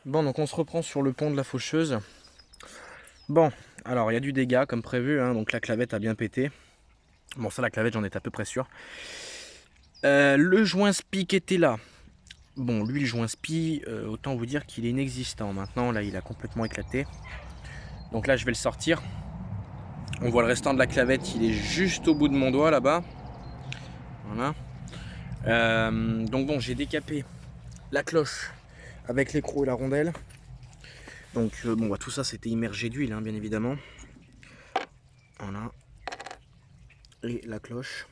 Bon, donc on se reprend sur le pont de la faucheuse. Bon, alors il y a du dégât comme prévu, hein, donc la clavette a bien pété. Bon, ça, la clavette, j'en étais à peu près sûr. Le joint spi qui était là. Bon, lui, le joint spi, autant vous dire qu'il est inexistant. Maintenant, là, il a complètement éclaté. Donc là, je vais le sortir. On voit le restant de la clavette, il est juste au bout de mon doigt là-bas. Voilà. Donc bon, j'ai décapé la cloche avec l'écrou et la rondelle. Donc bon, bah, tout ça, c'était immergé d'huile, hein, bien évidemment. Voilà. Et la cloche.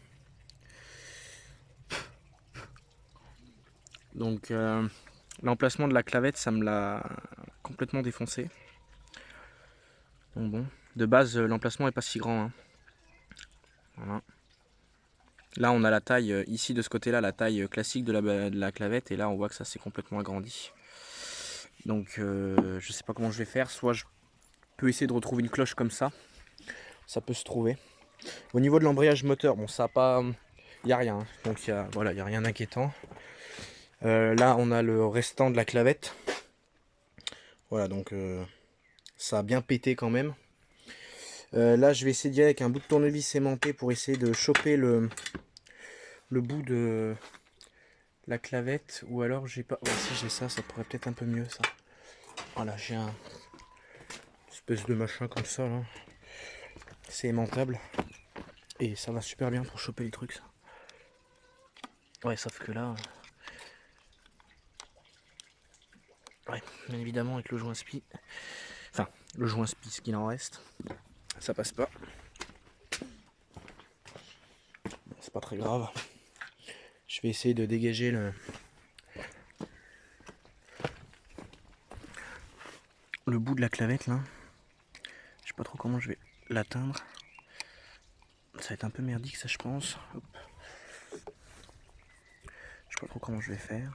Donc l'emplacement de la clavette, ça me l'a complètement défoncé. Donc bon, de base, l'emplacement est pas si grand, hein. Voilà. Là, on a la taille, ici de ce côté-là, la taille classique de la clavette, et là, on voit que ça s'est complètement agrandi. Donc je sais pas comment je vais faire, soit je peux essayer de retrouver une cloche comme ça peut se trouver. Au niveau de l'embrayage moteur, bon, ça a pas, il y a rien, hein. Donc voilà, il y a rien d'inquiétant. Là, on a le restant de la clavette. Voilà, donc ça a bien pété quand même. Là, je vais essayer d'y aller avec un bout de tournevis aimanté pour essayer de choper le bout de la clavette. Ou alors, j'ai pas. Ouais, si j'ai ça, ça pourrait peut-être un peu mieux ça. Voilà, j'ai un espèce de machin comme ça là. C'est aimantable. Et ça va super bien pour choper les trucs, ça. Ouais, sauf que là. Ouais, bien évidemment, avec le joint spi. Enfin, le joint spi, ce qu'il en reste. Ça passe pas. Bon, c'est pas très grave. Je vais essayer de dégager le bout de la clavette là. Je sais pas trop comment je vais l'atteindre. Ça va être un peu merdique ça, je pense. Hop. Je sais pas trop comment je vais faire.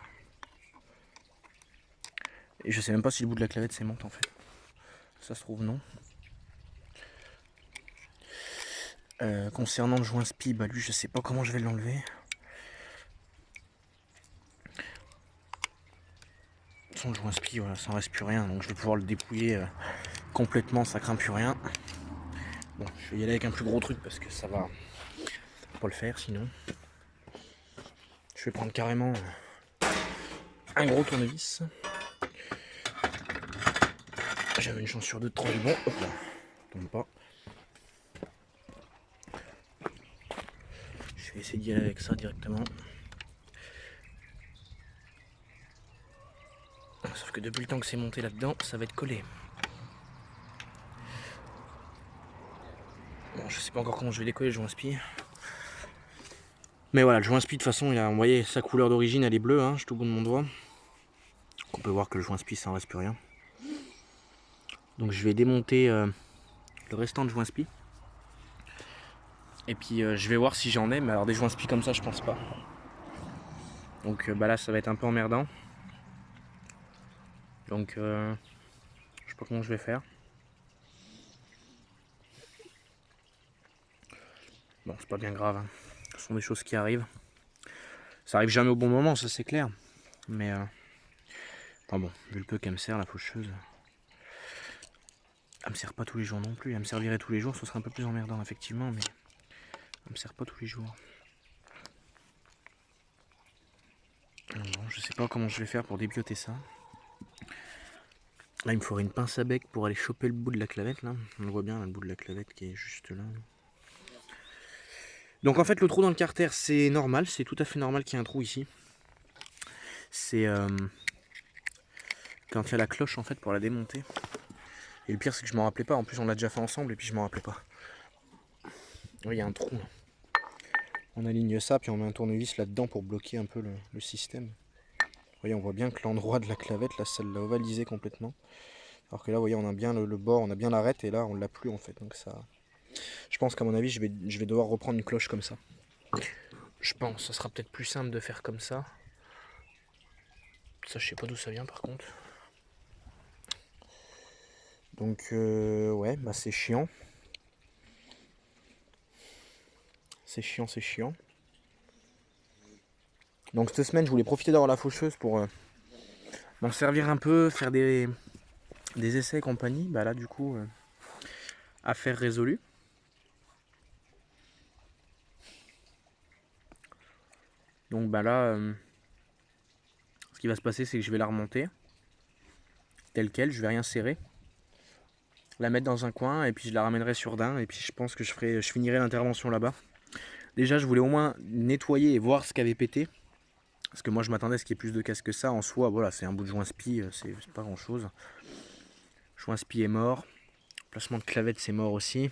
Et je sais même pas si le bout de la clavette s'aimante en fait. Ça se trouve non. Concernant le joint spi, bah lui je sais pas comment je vais l'enlever. Son joint spi, voilà, ça en reste plus rien, donc je vais pouvoir le dépouiller complètement, ça craint plus rien. Bon, je vais y aller avec un plus gros truc parce que ça va pas le faire sinon. Je vais prendre carrément un gros tournevis. J'avais une chance sur deux de trouver le bon. Hop là, tombe pas. Je vais essayer d'y aller avec ça directement. Sauf que depuis le temps que c'est monté là-dedans, ça va être collé. Bon, je sais pas encore comment je vais décoller le joint spi. Mais voilà, le joint spi de toute façon, vous voyez, sa couleur d'origine, elle est bleue, hein, juste au bout de mon doigt. Donc on peut voir que le joint spi, ça en reste plus rien. Donc je vais démonter le restant de joint spi. Et puis je vais voir si j'en ai, mais alors des joints spi comme ça, je pense pas. Donc bah là, ça va être un peu emmerdant. Donc je sais pas comment je vais faire. Bon, c'est pas bien grave, hein. Ce sont des choses qui arrivent. Ça arrive jamais au bon moment, ça c'est clair. Mais enfin bon, vu le peu qu'elle me sert la faucheuse, elle me sert pas tous les jours non plus. Elle me servirait tous les jours, ce serait un peu plus emmerdant effectivement, mais elle me sert pas tous les jours. Bon, je sais pas comment je vais faire pour débioter ça. Là, il me faudrait une pince à bec pour aller choper le bout de la clavette là. On le voit bien, là, le bout de la clavette qui est juste là. Donc en fait, le trou dans le carter, c'est normal, c'est tout à fait normal qu'il y ait un trou ici. C'est quand il y a la cloche en fait pour la démonter. Et le pire, c'est que je m'en rappelais pas. En plus, on l'a déjà fait ensemble et puis je m'en rappelais pas. Oui, il y a un trou. On aligne ça, puis on met un tournevis là-dedans pour bloquer un peu le système. Vous voyez, on voit bien que l'endroit de la clavette, là, ça l'a ovalisé complètement. Alors que là, vous voyez, on a bien le bord, on a bien l'arête, et là, on l'a plus en fait. Donc ça, je pense qu'à mon avis, je vais devoir reprendre une cloche comme ça. Je pense, ça sera peut-être plus simple de faire comme ça. Ça, je sais pas d'où ça vient par contre. Donc ouais, bah c'est chiant. C'est chiant, c'est chiant. Donc cette semaine, je voulais profiter d'avoir la faucheuse pour m'en servir un peu, faire des essais et compagnie. Bah là du coup, affaire résolue. Donc bah là, ce qui va se passer, c'est que je vais la remonter telle quelle, je vais rien serrer, la mettre dans un coin et puis je la ramènerai sur Dain et puis je pense que je finirai l'intervention là-bas. Déjà je voulais au moins nettoyer et voir ce qu'avait pété, parce que moi je m'attendais à ce qu'il y ait plus de casse que ça. En soi voilà, c'est un bout de joint spi, c'est pas grand chose. Joint spi est mort, placement de clavette c'est mort aussi.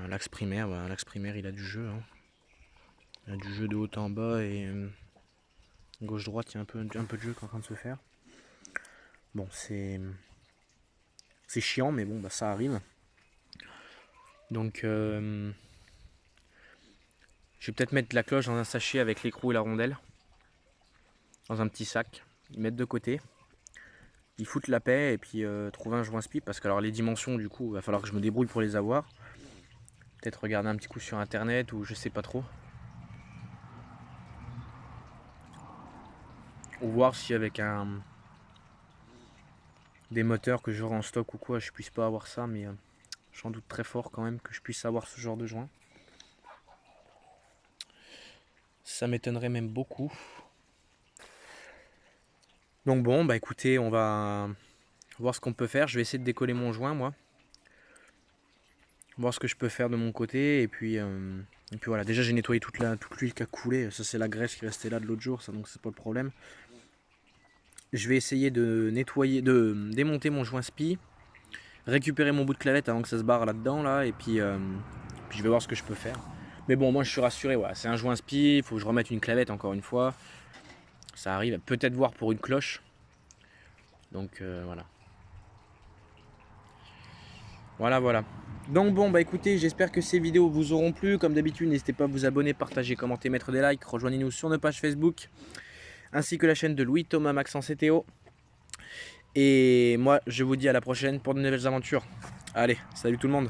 L'axe primaire, bah, l'axe primaire il a du jeu, hein. Il a du jeu de haut en bas et gauche-droite, il y a un peu de jeu qui est en train de se faire. Bon, c'est chiant, mais bon, bah, ça arrive. Donc, je vais peut-être mettre la cloche dans un sachet avec l'écrou et la rondelle, dans un petit sac, mettre de côté, y foutre la paix et puis trouver un joint spi, parce que alors les dimensions, du coup, il va falloir que je me débrouille pour les avoir. Peut-être regarder un petit coup sur internet ou je sais pas trop. Ou voir si avec des moteurs que j'aurai en stock ou quoi, je puisse pas avoir ça, mais j'en doute très fort quand même que je puisse avoir ce genre de joint. Ça m'étonnerait même beaucoup. Donc bon, bah écoutez, on va voir ce qu'on peut faire. Je vais essayer de décoller mon joint, moi. Voir ce que je peux faire de mon côté. Et puis voilà, déjà j'ai nettoyé toute l'huile qui a coulé. Ça c'est la graisse qui restait là de l'autre jour, ça, donc c'est pas le problème. Je vais essayer de nettoyer, de démonter mon joint spi, récupérer mon bout de clavette avant que ça se barre là-dedans, là, et puis je vais voir ce que je peux faire. Mais bon, moi je suis rassuré, voilà, c'est un joint spi, il faut que je remette une clavette encore une fois. Ça arrive, peut-être voir pour une cloche. Donc voilà. Voilà. Donc bon, bah écoutez, j'espère que ces vidéos vous auront plu. Comme d'habitude, n'hésitez pas à vous abonner, partager, commenter, mettre des likes. Rejoignez-nous sur nos pages Facebook, ainsi que la chaîne de Louis, Thomas, Maxence et Théo. Et moi, je vous dis à la prochaine pour de nouvelles aventures. Allez, salut tout le monde!